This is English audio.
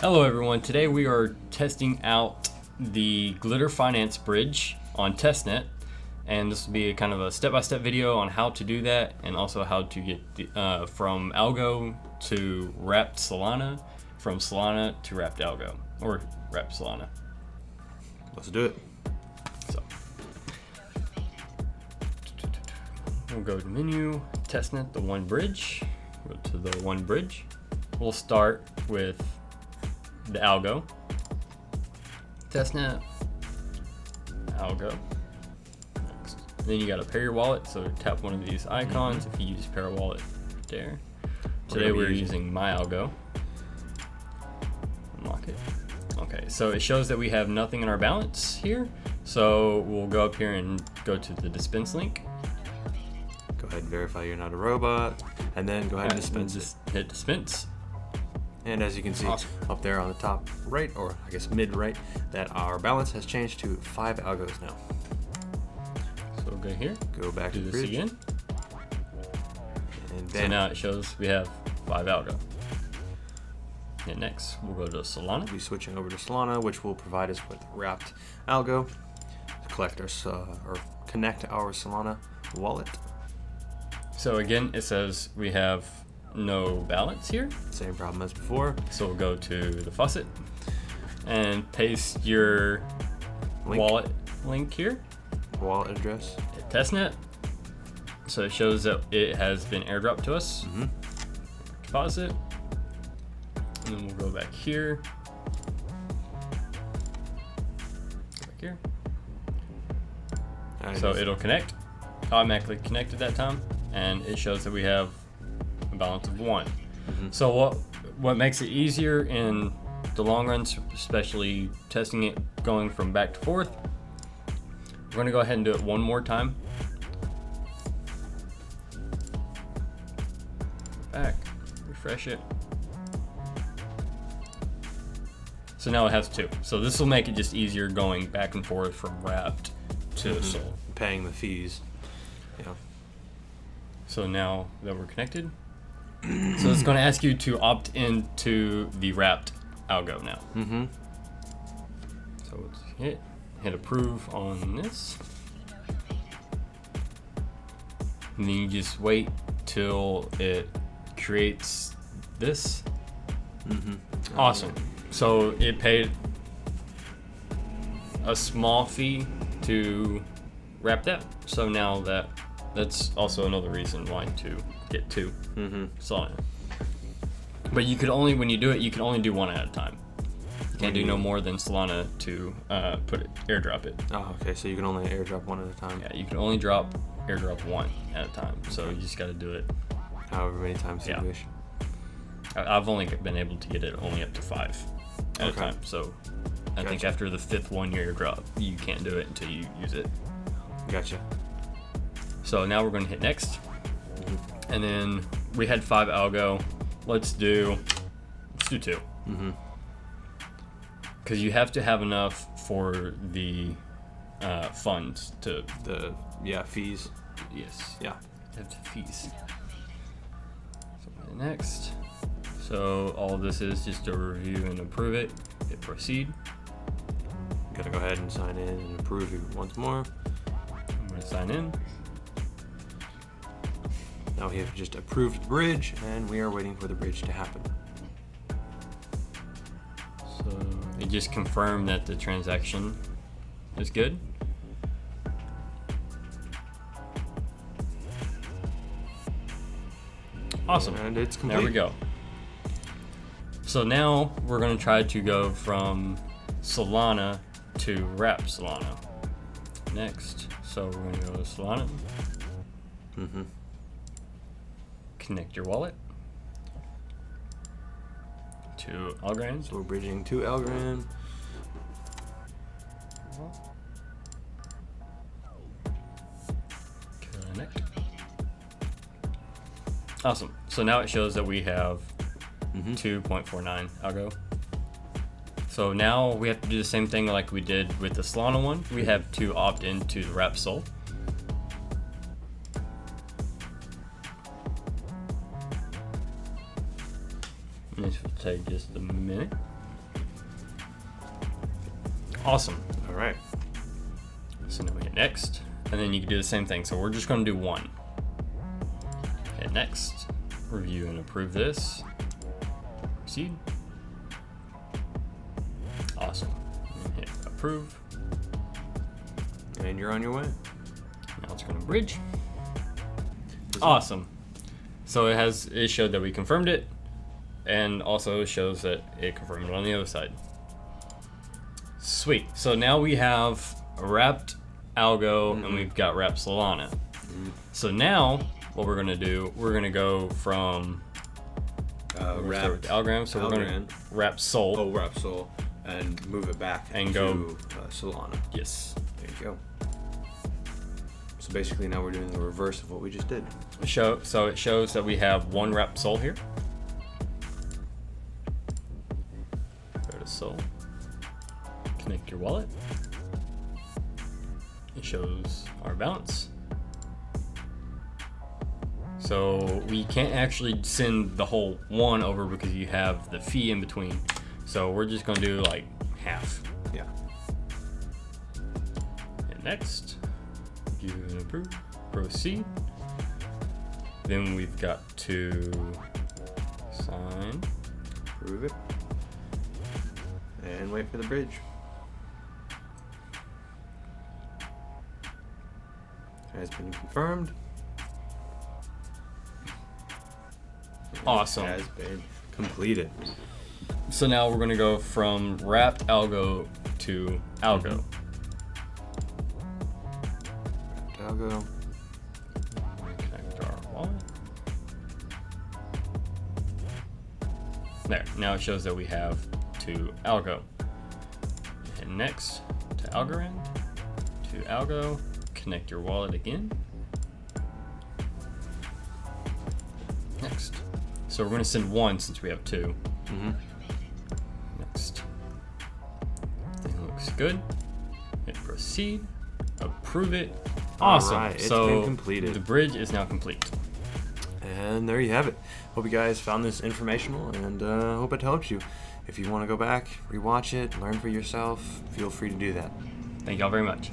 Hello everyone, today we are testing out the Glitter Finance bridge on TESTNET, and this will be a kind of a step-by-step video on how to do that and also how to get from Algo to wrapped Solana, from Solana to wrapped Algo, or wrapped Solana. Let's do it. So we'll go to menu, TESTNET, the one bridge, go to the one bridge. We'll start with the Algo, TESTNET, Algo. Next. Then you got to pair your wallet, so tap one of these icons if you use pair wallet there. Today we're using my Algo. Unlock it. Okay, so it shows that we have nothing in our balance here, so we'll go up here and go to the dispense link. Go ahead and verify you're not a robot, and then go ahead and dispense just hit dispense. And as you can see up there on the top right, or I guess mid right, that our balance has changed to 5 algos now. So we'll go here, go back do to the this bridge again. And so now it shows we have 5 algo. And next we'll go to Solana. We'll be switching over to Solana, which will provide us with wrapped algo to collect our or connect our Solana wallet. So again, it says we have no balance here. Same problem as before. So we'll go to the faucet and paste your wallet link here. Wallet address. At TESTNET. So it shows that it has been airdropped to us. Deposit. And then we'll go back here. Go back here. So it'll connect. Automatically connect at that time. And it shows that we have a balance of 1. So what makes it easier in the long run, especially testing it going from back to forth, we're going to go ahead and do it one more time. Back, refresh it. So now it has 2. So this will make it just easier going back and forth from wrapped to sold. Paying the fees. Yeah. So now that we're connected, so it's going to ask you to opt into the wrapped algo now. So let's hit approve on this. And then you just wait till it creates this. Awesome. So it paid a small fee to wrap that. So now that's also another reason why to get 2 Solana. But you could only, when you do it, you can only do 1 at a time. You can't do no more than Solana to airdrop it. Oh, okay. So you can only airdrop 1 at a time. Yeah, you can only airdrop 1 at a time. So you just got to do it however many times you wish. I've only been able to get it only up to 5 at a time. So I think after the 5th one you airdrop, you can't do it until you use it. Gotcha. So now we're going to hit next. And then we had 5 algo. Let's do 2. Because you have to have enough for the funds to fees. Yes. Yeah. Have to fees. So next. So all of this is just to review and approve it. Hit proceed. I'm gonna go ahead and sign in and approve it once more. I'm gonna sign in. Now we have just approved the bridge, and we are waiting for the bridge to happen. So it just confirmed that the transaction is good. Awesome. And it's complete. There we go. So now we're going to try to go from Solana to wrapped Solana. Next. So we're going to go to Solana. Connect your wallet to Algornad. So we're bridging to Algornad. Connect. Awesome. So now it shows that we have 2.49 algo. So now we have to do the same thing like we did with the Solana one. We have to opt into the wrapped Sol. This will take just a minute. Awesome. All right. So now we hit next, and then you can do the same thing. So we're just going to do one. Hit next, review and approve this. Proceed. Awesome. And hit approve. And you're on your way. Now it's going to bridge. Awesome. So it showed that we confirmed it, and also shows that it confirmed it on the other side. Sweet. So now we have wrapped Algo and we've got wrapped Solana. So now what we're gonna do, we're gonna go from wrapped Algorand. So we're gonna wrap Sol. Oh, wrap Sol, and move it back and to go Solana. Yes. There you go. So basically now we're doing the reverse of what we just did. So it shows that we have one wrapped Sol here. Go to Sol. Connect your wallet. It shows our balance. So we can't actually send the whole one over because you have the fee in between. So we're just gonna do like half. Yeah. And next, view and approve, proceed. Then we've got to sign. Approve it. And wait for the bridge. Has been confirmed. Awesome. Has been completed. So now we're gonna go from wrapped Algo to Algo. Algo. Connect our wallet. There. Now it shows that we have to Algo. And next to Algorand, to Algo. Connect your wallet again. Next. So we're going to send one since we have two. Next. Everything looks good. Hit proceed. Approve it. Awesome. All right, it's so been completed. The bridge is now complete. And there you have it. Hope you guys found this informational, and hope it helps you. If you want to go back, rewatch it, learn for yourself, feel free to do that. Thank y'all very much.